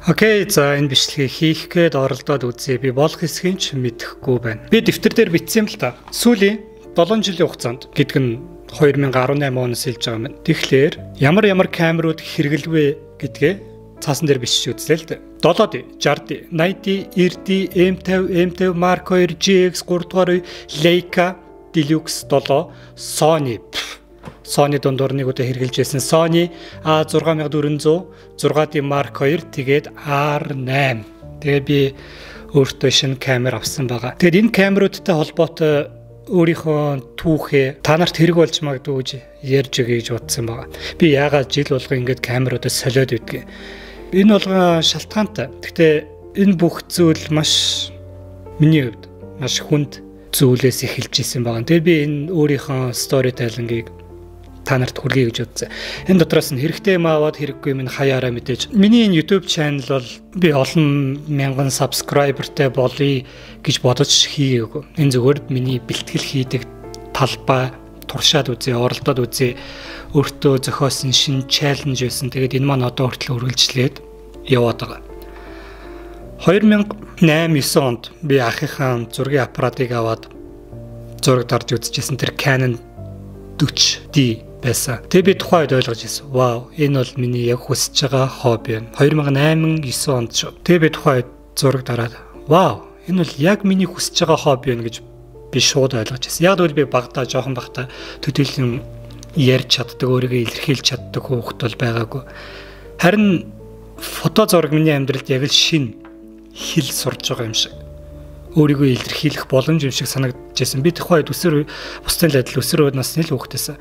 Окей, за энэ бичлэгийг хийх гээд оролдоод үзье. Би болох хэсгийг ч мэдэхгүй байна. Би дэвтэр дээр бичсэн юм л та. Сүүлийн 7 жилийн хугацаанд гэдэг нь 2018 оноос хэлж байгаа юм. Тэгэхээр ямар камерууд хэрэгэлвэ гэдгээ цаасан дээр бичиж үзлээ л дээ. 70D, 60D, 80D, 90D, M50, M50 Mark II, GX 3 дугаар үе, Leica Deluxe 7, Sony дундуур нэг удаа хэрэгжилж байсан Sony A6400, 6D Mark II, тэгээд R8. Тэгээд би өөртөө шинэ камер авсан байгаа. Тэгээд энэ камеруудтай холбоотой өөрийнхөө түүхээ та нарт хэрэг болж магадгүй гэж ярьж өгье гэж бодсон байгаа. Би яагаад жил болго ингэж камеруудаа солиод идэх. Энэ болгон шалтгаантай. Гэхдээ энэ бүх зүйл маш миний хувьд маш хүнд зүйлээс эхэлж исэн байгаа. Тэгээд би энэ өөрийнхөө storytelling-ийг та нарт хүргэе гэж бодсон. Энэ дотроос нь хэрэгтэй юм аваад хэрэггүй минь хаяараа мэдээж. Миний энэ YouTube channel бол би олон мянган subscriberтэй болъё гэж бодож хийгээгүй. Энэ зүгээр миний бэлтгэл хийдэг талбай туршаад үзье, оролдоод үзье. Өөртөө зохиосон шинэ challenge байсан. Тэгээд энэ маань одоо хүртэл үргэлжлээд яваад байгаа. 2008-9 онд би ахийнхаа зургийн аппаратыг аваад зураг дарж үзчихсэн. Тэр Canon 40D байсан. Тэгээ би тухайд ойлгож ирсэн. Вау, энэ бол миний яг хүсэж байгаа хобби байна. 2008-9 онд шүү. Тэгээ би тухайд зураг дараад вау, энэ бол яг миний хүсэж байгаа хобби байна гэж би шууд ойлгож ирсэн. Яг л би багтаа, жоохон багтаа төдийлөн ярьж чаддаг, өөрийгөө илэрхийлж чаддаг хүүхэд бол байгаагүй. Харин фото зураг миний амьдралд яг л шинэ хэл сурж байгаа юм шиг. Өөрийгөө илэрхийлэх боломж юм шиг санагдчихсэн. Би тухайд бусдын адил өсвөр насны л хүүхдээсэн.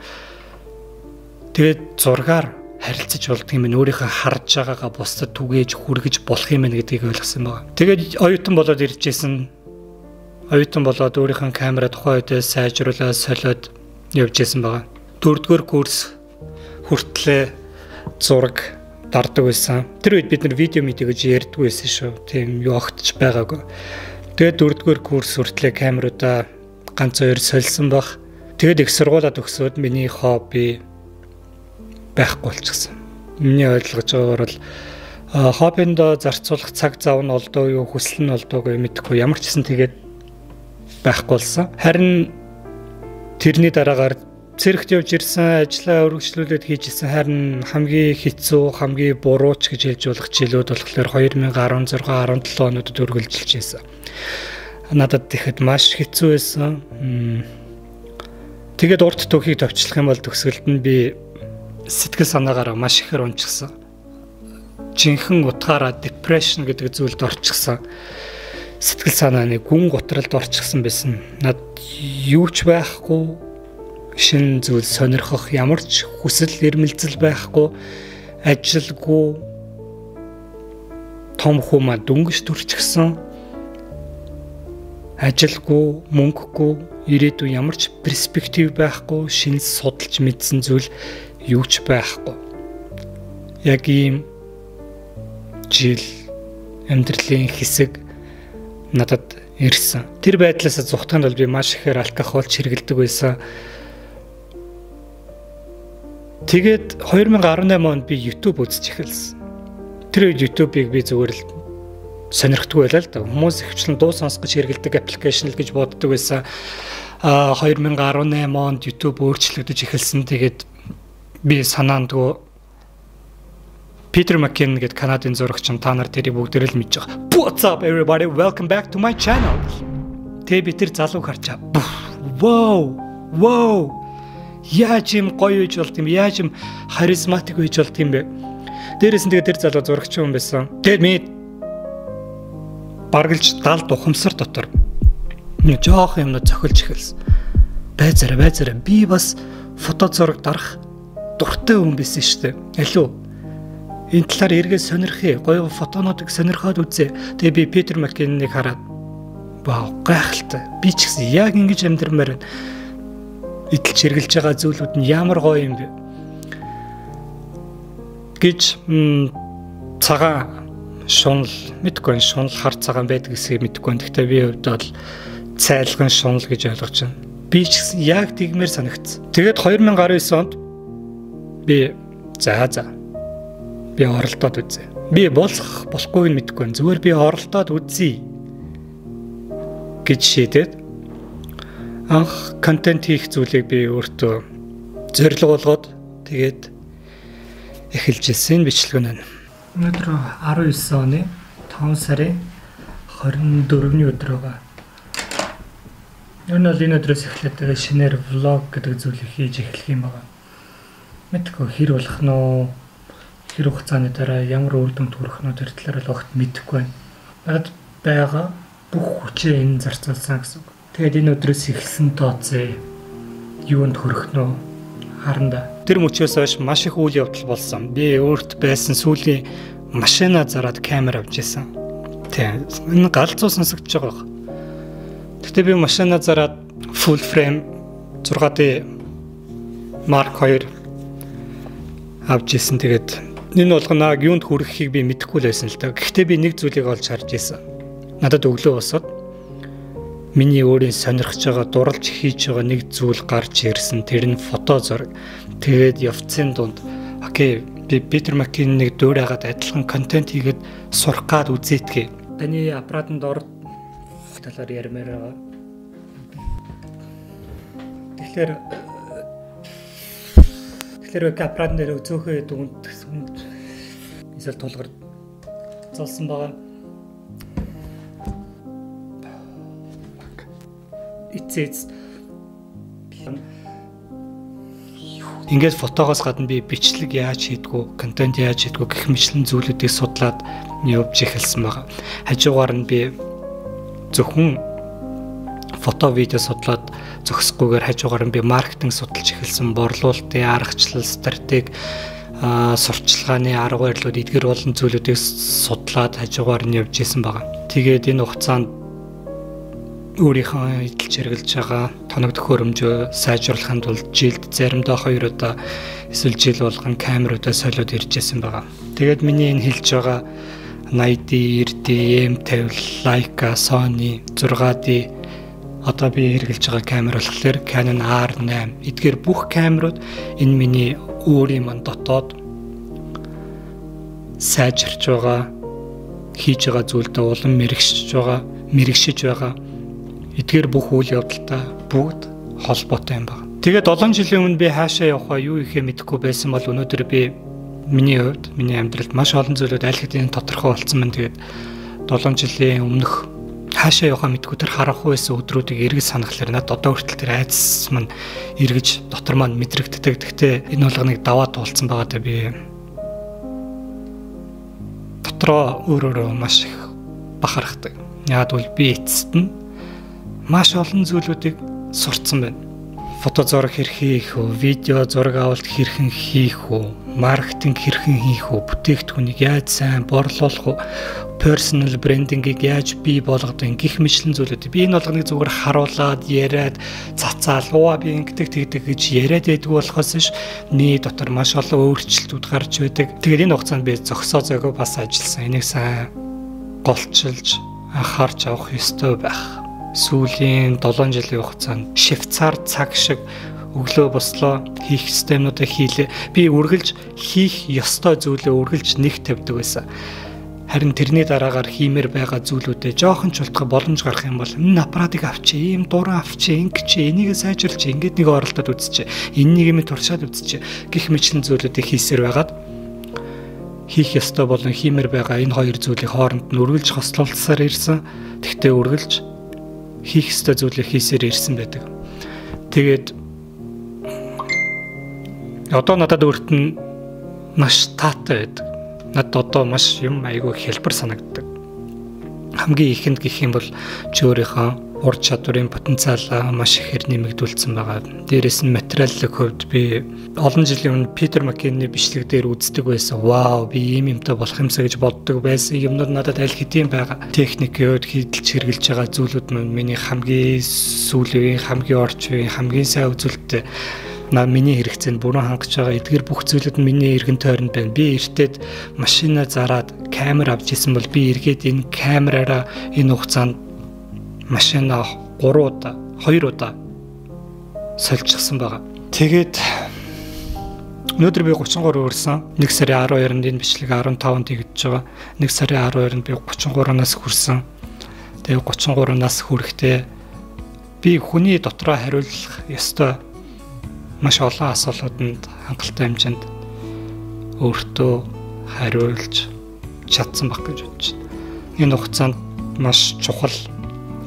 Тэгээд зургаар харилцаж болдго юм нь өөрийнхөө харж байгаагаа бусдад түгээж хүргэж болох юм байна гэдгийг ойлгосон байна. Тэгээд оюутан болоод иржсэн. Оюутан болоод өөрийнхөө камера тухайд сайжруулаад солиод явж исэн байгаа. 4-р курс хүртлээ зураг дардаг байсан. Тэр үед бид нар видео мэдээ гэж ярьдгүй байсан шүү. Тийм юу огтч байгаагүй. Тэгээд 4-р курс хүртлээ камеруудаа ганц хоёр сольсон баг. Тэгээд их сургуулаад өгсөд миний хобби байхгүй болчихсон. Миний ойлгож байгаагаар бол хоббинд зарцуулах цаг зав нь олдоо юу, хүсэл нь олдоогүй мэдэхгүй. Ямар ч гэсэн тэгээд байхгүй болсон. Харин тэрний дараагаар цэрэгт явж ирсэн, ажлаа өргөжлүүлээд хийж ирсэн. Харин хамгийн хэцүү, хамгийн бурууч гэж хэлж болох жилүүд болохоор 2016, 17 онуудад үргэлжилж байсан. Надад тэгэхэд маш хэцүү байсан. Тэгээд урт түүхийг товчлох юм бол төгсгөлд нь би сэтгэл санаагаараа маш ихээр унчихсан. Жинхэнэ утгаараа depression гэдэг зүйлд орчихсан. Сэтгэл санааны гүн гутралд орчихсан байсан. Над юу ч байхгүй, шинэ зүйл сонирхох ямар ч хүсэл эрмэлзэл байхгүй, ажилгүй, том хүмүүс дүнгэж төрчихсөн. Ажилгүй, мөнгөгүй, ирээдүйн ямар ч перспектив байхгүй, шинэ судалж мэдсэн зүйл юу ч байхгүй. Яг ийм жил амьдралын хэсэг надад ирсэн. Тэр байдлаас зүхтанд бол би маш ихээр алкогольч хэрэглэдэг байсан. Тэгээд 2018 онд би YouTube үзэж эхэлсэн. Тэр үед YouTube-ыг би зүгээр л сонирхдаггүй байлаа л да. Хүмүүс ихвчлэн дуу сонсгож хэрэглэдэг аппликейшн л гэж боддог байсан. 2018 онд YouTube өөрчлөгдөж эхэлсэн. Тэгээд би санаандгүй Peter McKinnon гэдэг Канадын зурагч та нар тэрийг бүгдээр л мэдж байгаа. What's up everybody? Welcome back to my channel. Тэ би тэр залууг харчаа. Wow. Яаж юм гоё үйж болт юм, яаж юм харизматик үйж болт юм бэ? Дээрээс нь тэгээд тэр залуу зурагч хүн байсан. Тэгээд ми баргалж 70 ухамсар дотор нэг жоох юмнууд зохилж эхэлсэн. Байцаараа би бас фото зураг дарах дуртай хүн байсан шүү дээ. Алуу. Энэ талаар эргээ сонирхъя. Гоё фотонуудыг сонирхоод үзье. Тэгээ би Peter McKinnon-ыг хараад вау, гайхалтай. Би ч гэсэн яг ингэж амьдрмаар байна. Идэлж хэрглэж байгаа зүйлүүд нь ямар гоё юм бэ гэж цагаан шунал мэдгүй, шунал хар цагаан байдаг гэсээ мэдгүй. Гэхдээ би хувьд бол цайлган шунал гэж ойлгож байна. Би ч гэсэн яг тэгмээр санагдсан. Тэгээд 2019 онд би би оролдоод үзье. Би болохгүйг нь мэдэхгүй. Зүгээр би оролдоод үзье гэж шийдээд анх контент хийх зүйлийг би өөртөө зорилго болгоод тэгээд эхэлж ирсэн бичлэг нь. Өнөөдөр 19 оны 5 сарын 24-ний өдөр байгаа. Энэ бол энэ өдрөөс эхлээд шинээр влог гэдэг зүйлийг хийж эхлэх юм байна. Мэдгүй хэр болох нь уу? Хэр хугацааны дараа ямар үр дүнд хүрэх нь тэр талаар л огт мэдэхгүй байна. Надад байгаа бүх хүчээ энэ зарцуулсан гэсэн үг. Тэгээд энэ өдрөөс эхэлсэн тооцоо юунд хүрэх нь харанда. Тэр мөчөөс хойш маш их үйл явдал болсон. Би өөрт байсан сүүлийн машина зараад камер авч ирсэн. Тийм. Энэ галзуу сонсогдож байгаа. Гэтэ би машина зараад full frame 6D Mark 2 авч ирсэн. Тэгээд энэ болгоноо юунд хүрэхийг би мэдэхгүй л байсан л да. Гэхдээ би нэг зүйлийг олж харж ирсэн. Надад өглөө босоод миний өөрийн сонирхож байгаа дурлж хийж байгаа нэг зүйл гарч ирсэн. Тэр нь фото зураг. Тэгээд явцын дунд окей би Питер Маккин нэг дуурайгаад адилхан контент хийгээд сурах гад үзээдгээ. Таны аппаратанд орд талаар ярмаар байгаа. Тэгэхээр аппарат дээр зөөхөө дүнд эсвэл тулгар золсон байгаа. It's ингээд фотогоос гадна би бичлэг яаж хийдгүү, контент яаж хийдгүү гэх мэтлэн зүйлүүдийг судлаад явж эхэлсэн байгаа. Хажуугаар нь би зөвхөн фото видео судлаад зогсохгүйгээр хажуугаар нь би маркетинг судалж эхэлсэн, борлуулалтын аргачлал, стратеги, сурчлагын арга барилууд эдгээр олон зүйлүүдийг судлаад хажуугаар нь явж исэн байгаа. Тэгээд энэ хугацаанд өөрийнхөө эдэлж хэрэгжилж байгаа тоног төхөөрөмжөө сайжруулахын тулд жилд заримдаа 2 удаа эсвэл жил болгон камеруудаа солиод ирж байсан байгаа. Тэгээд миний энэ хэлж байгаа 80D, 90D, M50, Leica, Sony, 6D одоо би хэрэгжилж байгаа камер болохоор Canon R8 эдгээр бүх камерууд энэ миний өөрийн мань дотоод сайжирч байгаа хийж байгаа зүйлдээ улам мэрэгшиж байгаа эдгээр бүх үйл явдалтай бүгд холбоотой юм байна. Тэгээд 7 жилийн өмнө би хаашаа явахаа юу ихээ мэдэхгүй байсан бол өнөөдөр би миний хувьд миний амьдралд маш олон зүйлүүд аль хэдийн тодорхой болсон байна. Тэгээд 7 жилийн өмнөх хаашаа явахаа мэдэхгүй тэр харахгүй байсан өдрүүдийг эргэж санахлаар надад одоо хүртэл тэр айдас маань эргэж дотор маань мэдрэгддэг. Гэхдээ энэ болгоныг даваад туулсан байгаа даа би дотроо өөрөө маш их бахархдаг. Яг бол би эцэст нь маш олон зүйлүүдийг сурцсан байна. Фото зураг хэрхэн хийх вэ? Видео зураг авалт хэрхэн хийх вэ? Маркетинг хэрхэн хийх вэ? Бүтээгдэхүүнийг яаж сайн борлуулах вэ? Personal branding-ийг яаж бий болгох вэ? Гэх мэтлэн зүйлүүд. Би энэ болгоныг зүгээр харуулад, яриад, цацаалууа би ингэдэг тэгдэг гэж яриад байдг болохоос ш миний дотор маш олон өөрчлөлтүүд гарч байдаг. Тэгээд энэ хугацаанд би зөксөө зөгөө бас ажилласан. Энийг сайн голчилж анхаарч авах ёстой байх. Сүүлийн 7 жилийн хугацаанд Швейцар цаг шиг өглөө бослоо хийх системнуудыг хийлээ. Би үргэлж хийх ёстой зүйлээ үргэлж нэг тавьдаг байсан. Харин тэрний дараагаар хиймээр байгаа зүйлүүдэд жоохон чултгах боломж гарах юм бол энэ аппаратыг авчи, ийм дуран авчи, ингэчи, энийг сайжруулж, ингээд нэг оролдоод үзчихэ. Энэнийг юм туршаад үзчихэ. Гэх мэтлэн зүйлүүдийг хийсээр байгаад хийх ёстой болон хиймээр байгаа энэ хоёр зүйлийг хооронд нь үргэлж хослуулсаар ирсэн. Тэгтээ үргэлж хийх ёстой зүйлийг хийсээр ирсэн байдаг. Тэгээд одоо надад өөрт нь маш таатай байдаг. Надад одоо маш юм айгүй хэлбэр санагддаг. Хамгийн ихэнд гэх юм бол чи өөрийнхөө ур чадварын потенциалаа маш ихээр нэмэгдүүлсэн байгаа. Дээрээс нь материалын хувьд би олон жилийн өмнө Питер Маккины бичлэг дээр үздэг байсан. Вау, би ийм юмтай болох юмсаа гэж боддог байсан. Юмнууд надад аль хэдийн байгаа. Техникээр хийдэлж хэрэгжилж байгаа зүйлүүд нь миний хамгийн сүүлийн, хамгийн орч үеийн, хамгийн сайн үзүүлэлттэй миний хэрэгцээнд бүрэн хангаж байгаа. Эдгээр бүх зүйлүүд нь миний эргэн тойронд байна. Би эртээд машина зараад камер авч исэн бол би эргээд энэ камераараа энэ хугацаанд машина 2 удаа сольчихсан байгаа. Тэгээд Өнөөдөр би 33 хүрсэн. 1 сарын 12-нд энэ бичлэг 15-нд тэгж байгаа. 1 сарын 12-нд би 33 нас хүрсэн. Тэгээ 33 нас хүрэхдээ би хүний дотроо хариулах ёстой маш олон асуултанд хангалттай хэмжээнд өөртөө хариулж чадсан баг гэж бодож байна. Энэ хугацаанд маш чухал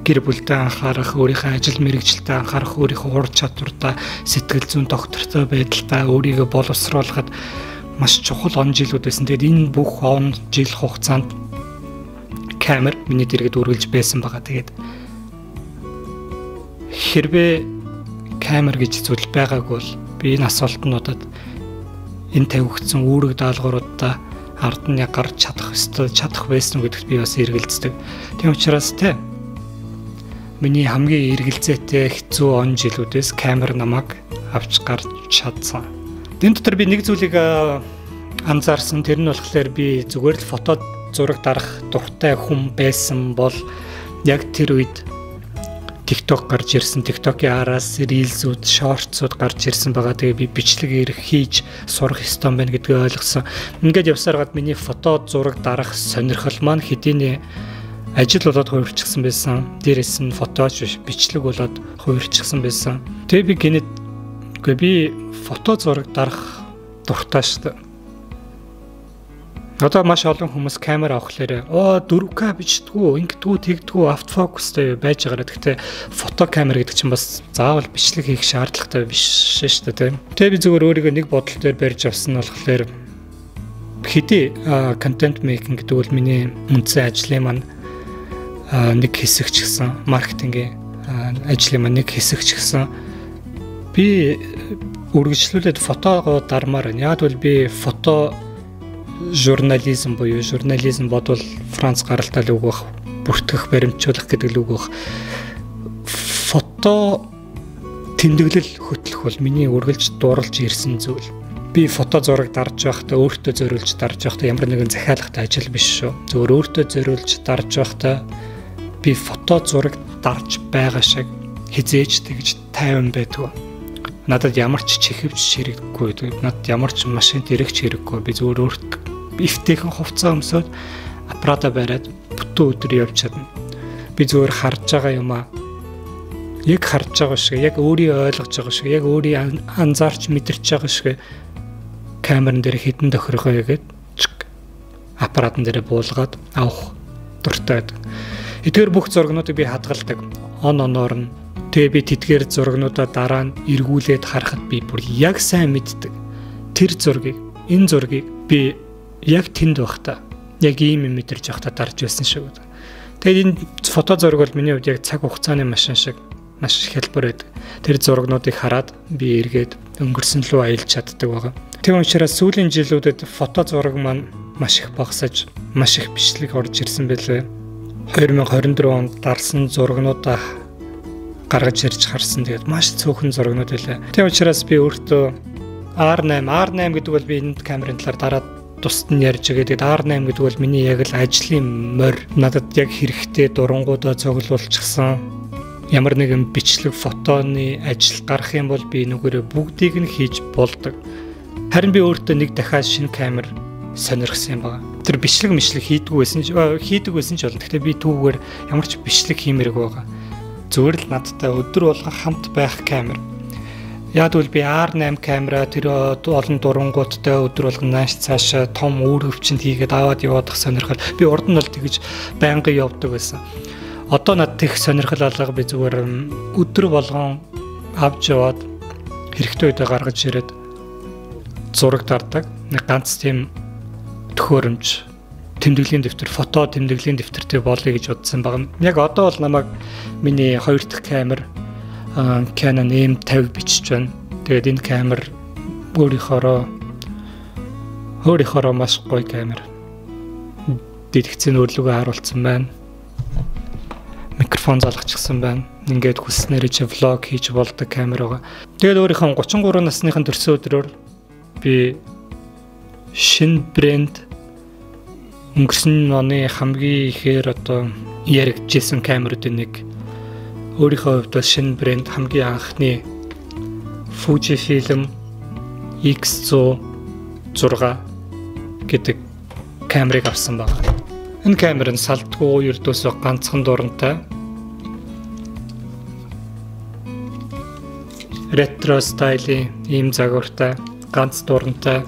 гэр бүлдээ анхаарах, өөрийнхөө ажил мэргэжилтэд анхаарах, өөрийнхөө ур чадвартаа, сэтгэл зүйн доктортой байдалтай өөрийгөө боловсруулахад маш чухал он жилүүд байсан. Тэгээд энэ бүх он жил хугацаанд камер миний дэргэд үргэлж байсан байгаа. Тэгээд хэрвээ камер гэж зүйл байгаагүй бол би энэ асуултнуудад энэ тавигдсан үүрэг даалгавруудаа ард нь гарч чадах байсан гэдэгт би бас эргэлздэг. Тийм учраас миний хамгийн эргэлзээтэй хэцүү он жилүүдээс камер намайг авч гарч чадсан. Тэн дотор би нэг зүйлийг анзаарсан. Тэр нь болохоор би зүгээр л фото зураг дарах дуртай хүн байсан бол яг тэр үед TikTok гарч ирсэн. TikTok-ийн араас Reels-үүд, Shorts-ууд гарч ирсэн байгаа. Тэгээ би бичлэг хийж сурах ёстой байна гэдгийг ойлгосон. Ингээд явсаар гад миний фото зураг дарах сонирхол маань хэдийнэ ажил болоод хувирчихсан байсан. Дээрээс нь фоточ бичлэг болоод хувирчихсан байсан. Тэгээ би фото зураг дарах дуртай шүү дээ. Одоо маш олон хүмүүс камер авахлаарэ 4К бичдэггүй, ингэдэггүй, тэгдэггүй, автофокустай байж байгаа. Гэхдээ фото камер гэдэг чинь бас заавал бичлэг хийх шаардлагатай биш шүү дээ, тийм. Тэгээ би зүгээр өөрийгөө нэг бодол дээр барьж авсан нь болохоор хэдий контент мейкинг гэдэг бол миний үндсэн ажлын маань нэг хэсэг ч гэсэн, маркетингийн ажлын маань нэг хэсэг ч гэсэн би үргэлжлүүлээд фотогоо дармаар байна. Яг бол би фото журнализм буюу журнализм бодвол Франц гаралтай л үг бах, бүртгэх, баримтжуулах гэдэг л үг бах. Фото тэмдэглэл хөтлөх бол миний үргэлж дурлж ирсэн зүйл. Би фото зураг дарж байхдаа өөртөө зориулж дарж байхдаа ямар нэгэн захиалгатай ажил биш шүү. Зөвхөн өөртөө зориулж дарж байхдаа би фото зураг дарж байгаа шиг хизээж тэгж тайван байдгүй. Надад ямар ч чихвч хэрэггүй. Надад ямар ч машинд ирэх хэрэггүй. Би зөвхөн өөртөө ивтэйхэн хувцас өмсөд аппарата бариад бүтэн өдөр явж чадна. Би зөвхөн харж байгаа юм яг харж байгаа шиг, яг өөрийгөө ойлгож байгаа шиг, яг өөрийг анзаарч мэдэрч байгаа шиг камерын дээр хідэн тохиргоо ягээд аппаратын дээр буулгаад авах дуртай байдаг. Эдгээр бүх зургнуудыг би хадгалдаг. Оноор нь тэгээ би тэдгээр зургнуудаа дараа нь эргүүлээд харахад би бүр яг сайн мэддэг. Тэр зургийг, энэ зургийг би яг тэнд байхдаа яг ийм юм мэдэрч байхдаа дарж байсан шиг байна. Тэгээд энэ фото зураг бол миний хувьд яг цаг хугацааны машин шиг маш хялбар байдаг. Тэр зургнуудыг хараад би эргээд өнгөрсөн рүү аялж чаддаг байгаа. Тийм учраас сүүлийн жилүүдэд фото зураг маань маш их багасаж, маш их бичлэг орж ирсэн байлээ. 2024 онд дарсан зургнуудаа гаргаж ирж харсан. Тэгээд маш цөөхөн зургнууд байлаа. Тийм учраас би өөртөө R8 гэдэг бол би энэ камерын талаар дараа тусад нь ярьж байгаа. Тэгээд R8 гэдэг бол миний яг л ажлын морь. Надад яг хэрэгтэй дурангуудаа цуглуулчихсан. Ямар нэгэн бичлэг, фотоны ажил гарах юм бол би нүгээрээ бүгдийг нь хийж болдог. Харин би өөртөө нэг дахиад шинэ камер сонирхсан юм байна. Тэр бичлэг хийдэг байсан ч болно. Гэхдээ би түүгээр ямар ч бичлэг хиймээрэг байгаа. Зүгээр л надтай өдөр болгон хамт байх камер. Яг бол би R8 камера тэр олон дурангуудтай өдөр болгон нааш цаашаа том үр хөвчөнд хийгээд аваад явах сонирхол. Би урд нь бол тэгж байнгын явдаг байсан. Одоо над тех сонирхол алга би зүгээр өдөр болгон авч яваад хэрэгтэй үедээ гаргаж ирээд зураг дардаг. Нэг ганц тийм төхөөрөмж тэмдэглэлийн дэвтэр, фото тэмдэглэлийн дэвтэртэй болъё гэж бодсон баг. Яг одоо бол намайг миний 2 дахь камер Canon M50 бичиж байна. Тэгээд энэ камер өөрийнхөө маш гоё камер. Дэлгэцийн өрлөгөө харуулсан байна. Микрофон залгачихсан байна. Ингээд хүснээрээ чи влог хийж болдог камер байгаа. Тэгээд өөрийнхөө 33 насныхын төрсөн өдрөөр би шинэ брэнд өнгөрсөн оны хамгийн ихээр одоо яригдчихсэн камеруудын нэг өөрийнхөө хувьд шинэ брэнд хамгийн анхны Fujifilm X106 гэдэг камерыг авсан байна. Энэ камер нь салдгүй ердөөсөө ганцхан дурантай. Ретро стилийн ийм загвартай, ганц дурантай,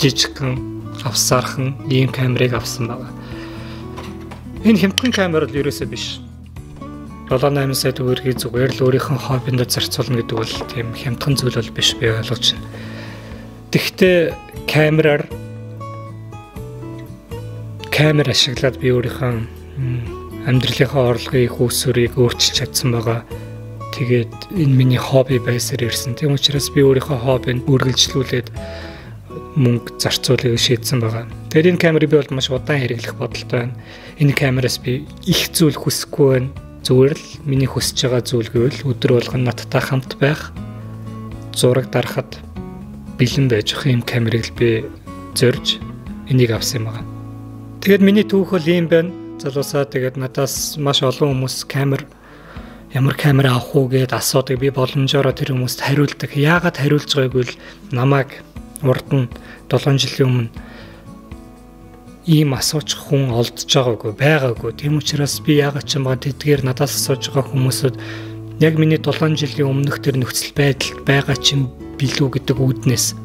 жижигхэн, авсаархан ийм камерыг авсан байна. Энэ хямдхан камер л ерөөсөө биш. 7-8 сая төгрөгийг зүгээр л өөрийнхөө хоббинд зарцуулна гэдэг бол тийм хямдхан зүйл бол биш би ойлгож байна. Тэгвэл камер ашиглаад би өөрийнхөө амьдралынхаа орлогын их үүсвэрийг өөрчилж чадсан байгаа. Тэгээд энэ миний хобби байсаар ирсэн. Тийм учраас би өөрийнхөө хоббинд үргэлжлүүлээд мөнгө зарцуулахыг шийдсэн байгаа. Тэгээд энэ камерыг би бол маш удаан хэрэглэх бодолтой байна. Энэ камераас би их зүйл хүсэхгүй байна. Зүгээр л миний хүсэж байгаа зүйл гэвэл өдөр болгон надтай хамт байх, зураг дарахад бэлэн байж байгаа юм камерыг л би зорж энийг авсан юм байна. Тэгээд миний түүх бол ийм байна. Залуусаа тэгээд надаас маш олон хүмүүс ямар камер авах уу гэд асуудаг. Би боломжоор тэр хүмүүст хариулдаг. Яагаад хариулж байгааг бол намайг урд нь 7 жилийн өмнө ийм асууж хүн олдож байгаагүй. Тийм учраас би яагаад ч юм ба тэдгээр надаас асууж байгаа хүмүүсүүд яг миний 7 жилийн өмнөх тэр нөхцөл байдалд байгаа чинь билүү гэдэг үүднээс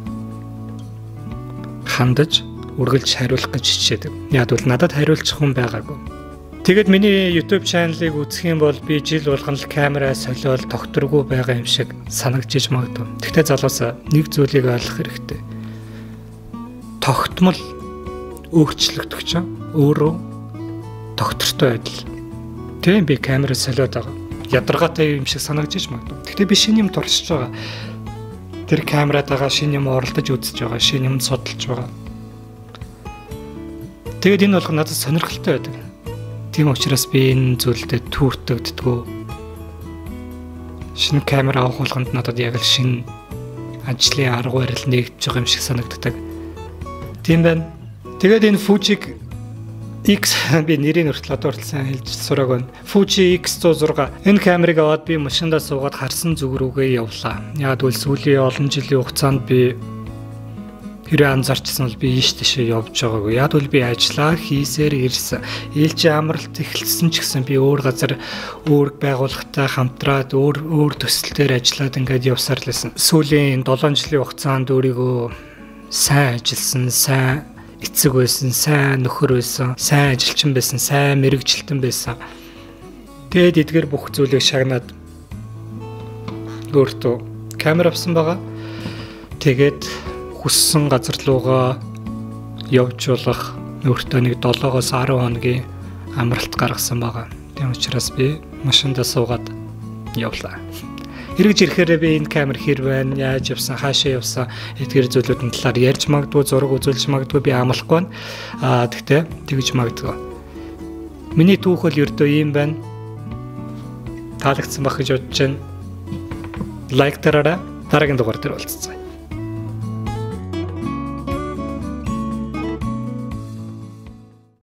хандаж үргэлж хариулах гэж хичээдэг. Яг бол надад хариулчих хүн байгаагүй. Тэгээд миний YouTube channel-ыг үзэх юм бол би жил болгон л камераа солиод тогтворгүй байгаа юм шиг санагдчих магадгүй. Тэгвэл залуусаа нэг зүйлийг ойлгох хэрэгтэй. Тогтмол өөрчлөгдөх чинь өөрөө доктортой адил. Тийм би камераа солиод байгаа. Ядаргаатай юм шиг санагдчих магадгүй. Тэгтээ би шинэ юм туршиж байгаа. Тэр камератайгаа шинэ юм оролдож үзэж байгаа, шинэ юм судалж байгаа. Тэгээд энэ бол надад сонирхолтой байдаг. Тийм учраас би энэ зүйлдээ түүртэгддэггүй. Шинэ камера авах болгонд надад яг л шинэ ажлын арга барил нэгдэж байгаа юм шиг санагддаг. Тийм байна. Тэгээд энэ Fuji X би нэрийн хүртэл одоо хүртэл сайн хэлж сураг байна. Fuji X106 энэ камерыг аваад би машиндаа суугаад харсан зүг рүүгээ явлаа. Яг л сүүлийн олон жилийн хугацаанд би хэрэг анзаарчсан бол би ийш тийшээ явж байгаагүй. Яг л би ажиллаа хийсээр ирсэн. Ээлжи амралт эхэлсэн ч гэсэн би өөр газар өөр байгууллагатай хамтраад өөр төсөл дээр ажиллаад ингээд явсаар л байсан. Сүүлийн 7 жилийн хугацаанд өөрийгөө сайн ажилласан, сайн эцэг байсан, сайн нөхөр байсан, сайн ажилчин байсан, сайн мэрэгжилтэн байсан. Тэгээд эдгээр бүх зүйлийг шагнаад өөртөө камер авсан байгаа. Тэгээд хүссэн газар руугаа явжуулах өөртөө нэг 7-оос 10 хоногийн амралт гаргасан байгаа. Тийм учраас би машиндаа суугаад явлаа. Эргэж ирэхээр би энэ камер хэр байна, яаж явсан, хаашаа явсан эдгээр зүйлүүдийн талаар ярьж магадгүй, зураг үзүүлж магадгүй би амлахгүй байна. Тэгтээ тэгж магадгүй. Миний түүх бол ердөө ийм байна. Таалагдсан байх гэж бодож байна. Лайк дараарай. Дараагийн дугаар дээр уулзцгаая.